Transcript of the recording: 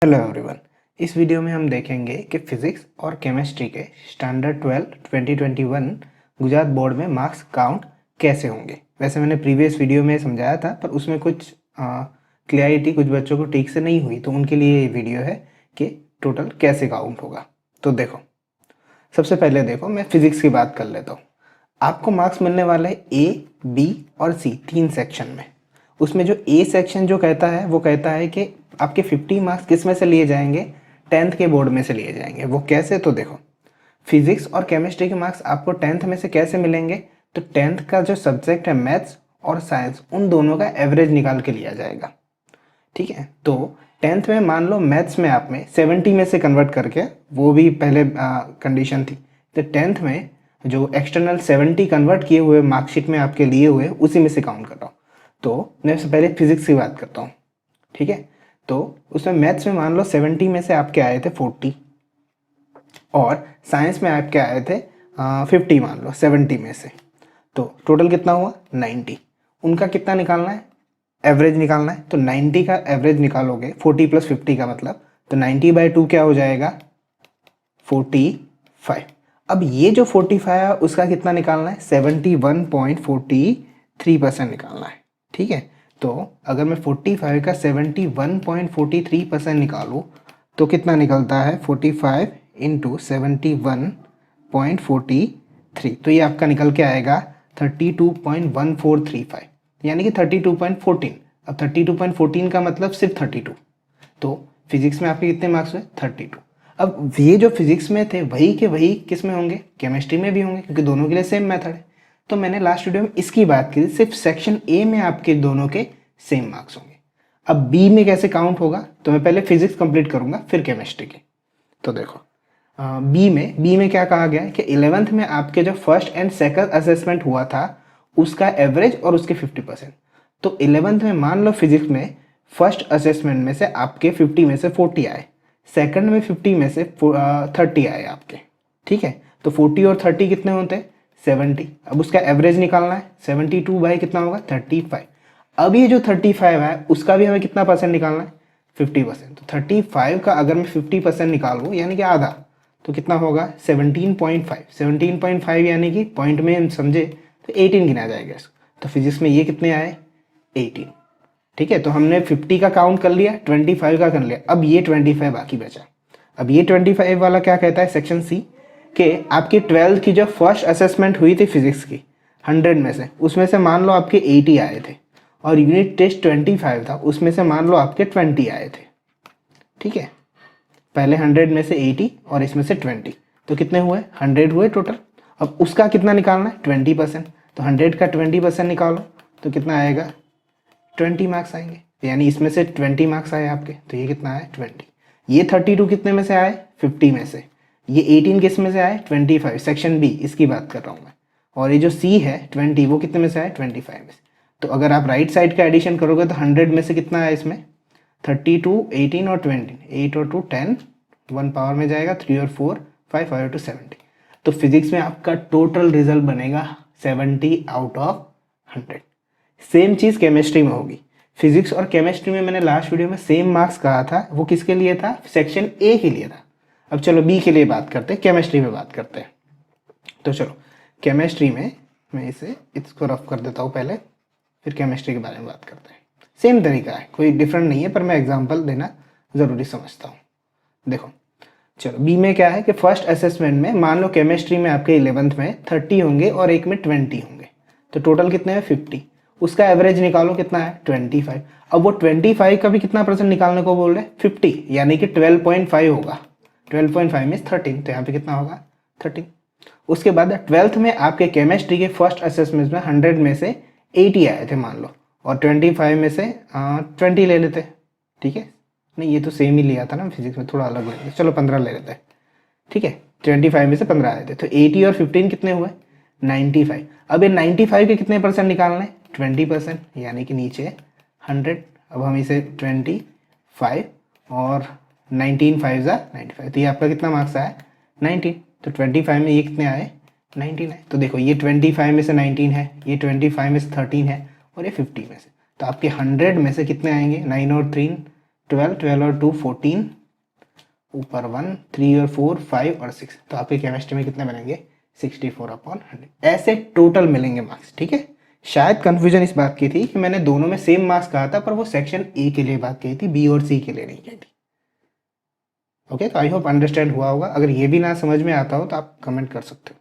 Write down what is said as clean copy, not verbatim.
Hello everyone. इस video में हम देखेंगे कि फिज़िक्स और केमिस्ट्री के स्टैंडर्ड 12 2021 गुजरात बोर्ड में मार्क्स काउंट कैसे होंगे। वैसे मैंने प्रीवियस वीडियो में समझाया था, पर उसमें कुछ क्लियरिटी कुछ बच्चों को ठीक से नहीं हुई, तो उनके लिए ये वीडियो है कि टोटल कैसे काउंट होगा। तो देखो, सबसे पहले देखो, मैं फिज़िक्स की बात कर लेता हूँ। आपको मार्क्स मिलने वाले ए, बी और सी, 3 सेक्शन में। उसमें जो ए सेक्शन जो कहता है वो कहता है कि आपके 50 मार्क्स किस में से लिए जाएंगे, 10th के बोर्ड में से लिए जाएंगे। वो कैसे, तो देखो, फिजिक्स और केमिस्ट्री के मार्क्स आपको 10th में से कैसे मिलेंगे, तो 10th का जो सब्जेक्ट है मैथ्स और साइंस, उन दोनों का एवरेज निकाल के लिया जाएगा। ठीक है, तो 10th में मान लो मैथ्स में आप में 70 में से कन्वर्ट करके, वो भी पहले कंडीशन थी, तो 10th में जो एक्सटर्नल 70 कन्वर्ट किए हुए मार्कशीट में आपके लिए हुए, उसी में से काउंट कर रहा हूँ। तो मैं सबसे पहले फिजिक्स की बात करता हूँ। ठीक है, तो उसमें मैथ्स में मान लो 70 में से आपके आए थे 40, और साइंस में आपके आए थे 50, मान लो 70 में से। तो टोटल कितना हुआ, 90। उनका कितना निकालना है, एवरेज निकालना है। तो 90 का एवरेज निकालोगे, 40 + 50 का मतलब, तो 90/2 क्या हो जाएगा, 45। अब ये जो 45 है उसका कितना निकालना है, 71.43% निकालना है। ठीक है, तो अगर मैं 45 का 71.43% निकालूँ तो कितना निकलता है, 45 × 71.43, तो ये आपका निकल के आएगा 32.1435, यानी कि 32.14। अब 32.14 का मतलब सिर्फ 32। तो फिजिक्स में आपके कितने मार्क्स हुए, 32। अब ये जो फिजिक्स में थे वही के वही किस में होंगे, केमिस्ट्री में भी होंगे, क्योंकि दोनों के लिए सेम मेथड है। तो मैंने लास्ट वीडियो में इसकी बात की, सिर्फ सेक्शन ए में आपके दोनों के सेम मार्क्स होंगे। अब बी में कैसे काउंट होगा, तो मैं पहले फिजिक्स कंप्लीट करूंगा फिर केमिस्ट्री की। तो देखो, बी में क्या कहा गया है कि 11th में आपके जो फर्स्ट एंड सेकंड असेसमेंट हुआ था उसका एवरेज और उसके 50%। तो 11th में मान लो फिजिक्स में फर्स्ट असेसमेंट में से आपके 50 में से 40 आए, सेकंड में 50 में से 30 आए आपके। ठीक है, तो 40 और 30 कितने होते हैं, 70। अब उसका एवरेज निकालना है, 72 कितना होगा, 35। अब ये जो 35 है उसका भी हमें कितना परसेंट निकालना है, 50%। तो 35 का अगर मैं 50% निकालूँ, यानी कि आधा, तो कितना होगा, 17.5। 17.5 यानी कि पॉइंट में हम समझे तो 18 गिना जाएगा इसको। तो फिजिक्स में ये कितने आए, 18। ठीक है, तो हमने 50 का काउंट कर लिया, 25 का कर लिया, अब ये 25 बाकी बचा। अब ये 25 वाला क्या कहता है, सेक्शन सी, कि आपकी 12th की जो फर्स्ट असेसमेंट हुई थी फिजिक्स की 100 में से, उसमें से मान लो आपके 80 आए थे, और यूनिट टेस्ट 25 था, उसमें से मान लो आपके 20 आए थे। ठीक है, पहले 100 में से 80 और इसमें से 20, तो कितने हुए, 100 हुए टोटल। अब उसका कितना निकालना है, 20%। तो 100 का 20% निकालो तो कितना आएगा, 20 मार्क्स आएंगे। यानी इसमें से 20 मार्क्स आए आपके, तो ये कितना है, 20। ये 32 कितने में से आए, 50 में से। ये 18 किस में से आए, 25, सेक्शन बी, इसकी बात कर रहा हूँ मैं। और ये जो सी है 20, वो कितने में से आए, 25 में से। तो अगर आप राइट साइड का एडिशन करोगे तो 100 में से कितना है, इसमें 32, 18 और 20, 8 और 2 10, 1 पावर में जाएगा, 3 और 4 5, 5 और 2 70। तो फिजिक्स में आपका टोटल रिजल्ट बनेगा 70/100। सेम चीज़ केमिस्ट्री में होगी। फिजिक्स और केमिस्ट्री में मैंने लास्ट वीडियो में सेम मार्क्स कहा था, वो किसके लिए था, सेक्शन ए के लिए था। अब चलो बी के लिए बात करते हैं, केमिस्ट्री में बात करते हैं। तो चलो केमिस्ट्री में मैं इसको रफ कर देता हूँ पहले, फिर केमिस्ट्री के बारे में बात करते हैं। सेम तरीका है, कोई डिफरेंट नहीं है, पर मैं एग्जांपल देना ज़रूरी समझता हूँ। देखो, चलो बी में क्या है कि फर्स्ट असेसमेंट में मान लो केमिस्ट्री में आपके 11th में 30 होंगे और एक में 20 होंगे, तो टोटल कितने हैं, 50। उसका एवरेज निकालो, कितना है, 25। अब वो 25 का भी कितना परसेंट निकालने को बोल रहे हैं, 50, यानी कि 12.5 होगा। 12.5 में 13, तो यहाँ पे कितना होगा, 13। उसके बाद 12th में आपके केमिस्ट्री के फर्स्ट असेसमेंट में 100 में से 80 आए थे मान लो, और 25 में से 20 ले लेते। ठीक है, नहीं ये तो सेम ही लिया था ना, फिजिक्स में थोड़ा अलग लेते, चलो 15 ले लेते हैं। ठीक है, 25 में से 15 आए थे, तो 80 और 15 कितने हुए, 95। अब ये 95 के कितने परसेंट निकालने, 20%, यानी कि नीचे 100। अब हम इसे 25 और 19 5 95, तो ये आपका कितना मार्क्स आया, 19। तो 25 में ये कितने आए, 19 है। तो देखो ये 25 में से 19 है, ये 25 में से 13 है, और ये 50 में से। तो आपके 100 में से कितने आएंगे, 9 और 3 12, 12 और 2 14, ऊपर 1, 3 और 4 5 और 6, तो आपके केमिस्ट्री में कितने बनेंगे 64/100। ऐसे टोटल मिलेंगे मार्क्स, ठीक है। शायद कंफ्यूजन इस बात की थी कि मैंने दोनों में सेम मार्क्स कहा था, पर वो सेक्शन ए के लिए बात कही थी, बी और सी के लिए नहीं कही थी। ओके, तो आई होप अंडरस्टैंड हुआ होगा। अगर ये भी ना समझ में आता हो तो आप कमेंट कर सकते हो।